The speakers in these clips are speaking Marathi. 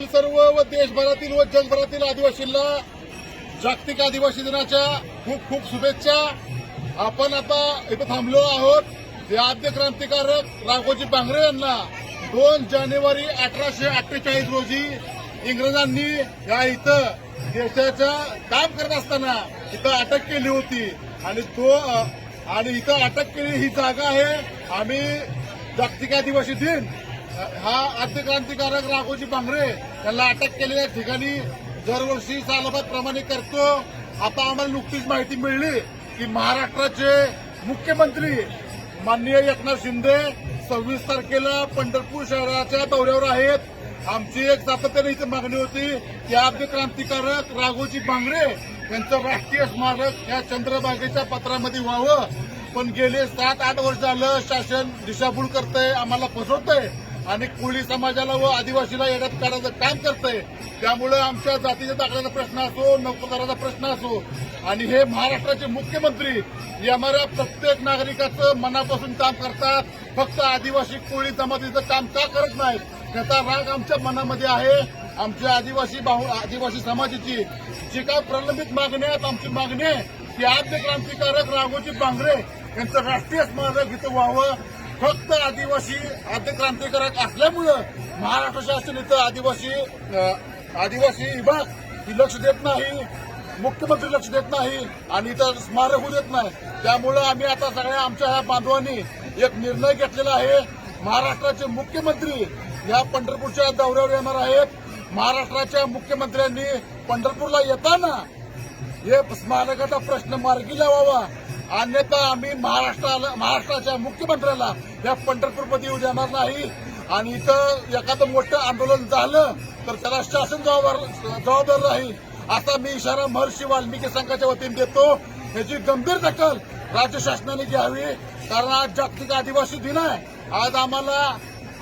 सर्व व देशभरातील व जगभरातील आदिवासींना जागतिक आदिवासी दिनाच्या खूप खूप शुभेच्छा. आपण आता इथं थांबलो आहोत. हे आद्य क्रांतिकारक राघोजी बांगरे यांना 2 जानेवारी 1848 रोजी इंग्रजांनी या इथं देशाच्या काम करत असताना इथं अटक केली होती आणि इथं अटक केली ही जागा आहे. आम्ही जागतिक आदिवासी दिन हा आद्य क्रांतिकारक राघोजी बांगरे यांना अटक केलेल्या ठिकाणी दरवर्षी सालाबादप्रमाणे करतो. आता आम्हाला नुकतीच माहिती मिळली की महाराष्ट्राचे मुख्यमंत्री माननीय एकनाथ शिंदे 26 तारखेला पंढरपूर शहराच्या दौऱ्यावर आहेत. आमची एक सातत्याने इथे मागणी होती की आद्य क्रांतिकारक राघोजी बांगरे यांचं राष्ट्रीय स्मारक या चंद्रभागेच्या पत्रामध्ये व्हावं. पण गेले 7-8 वर्ष झालं शासन दिशाभूल करतंय, आम्हाला फसवतंय आणि कोळी समाजाला व आदिवासीला येण्यात काढायचं काम करतंय. त्यामुळे आमच्या जातीच्या दाखल्याचा प्रश्न असो, नोकरदाराचा प्रश्न असो आणि हे महाराष्ट्राचे मुख्यमंत्री येणाऱ्या प्रत्येक नागरिकाचं मनापासून काम करतात. फक्त आदिवासी कोळी जमातीचं काम का करत नाहीत त्याचा राग आमच्या मनामध्ये आहे. आमच्या आदिवासी समाजाची जी काय प्रलंबित मागणी आहेत, आमची मागणी आहे की आद्य क्रांतिकारक राघोजी बांगरे यांचं राष्ट्रीय स्मारक इथं व्हावं. फक्त आद्य क्रांतिकारक असल्यामुळं महाराष्ट्र शासन इथं आदिवासी विभाग ही लक्ष देत नाही, मुख्यमंत्री लक्ष देत नाही आणि इथं स्मारक होऊ देत नाही. त्यामुळं आम्ही आता सगळ्या आमच्या ह्या बांधवांनी एक निर्णय घेतलेला आहे. महाराष्ट्राचे मुख्यमंत्री या पंढरपूरच्या दौऱ्यावर येणार आहेत. महाराष्ट्राच्या मुख्यमंत्र्यांनी पंढरपूरला येताना हे स्मारकाचा प्रश्न मार्गी लावावा, अन्यथा आम्ही महाराष्ट्राच्या मुख्यमंत्र्याला या पंढरपूरमध्ये येऊ देणार नाही. आणि इथं एखादं मोठं आंदोलन झालं तर त्याला शासन जबाबदार राहील असा मी इशारा महर्षी वाल्मिकी संघाच्या वतीने देतो. याची गंभीर दखल राज्य शासनाने घ्यावी, कारण आज जागतिक आदिवासी दिन आहे. आज आम्हाला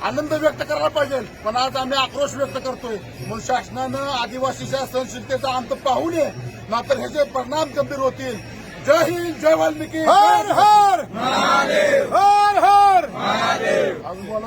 आनंद व्यक्त करायला पाहिजे, पण आज आम्ही आक्रोश व्यक्त करतोय. म्हणून शासनानं आदिवासीच्या सहनशीलतेचा अंत पाहू नये, मात्र ह्याचे परिणाम गंभीर होतील. जय हिंद, जय वाल्मिकी. हर हर महादेव, हर हर महादेव. अजून बोला.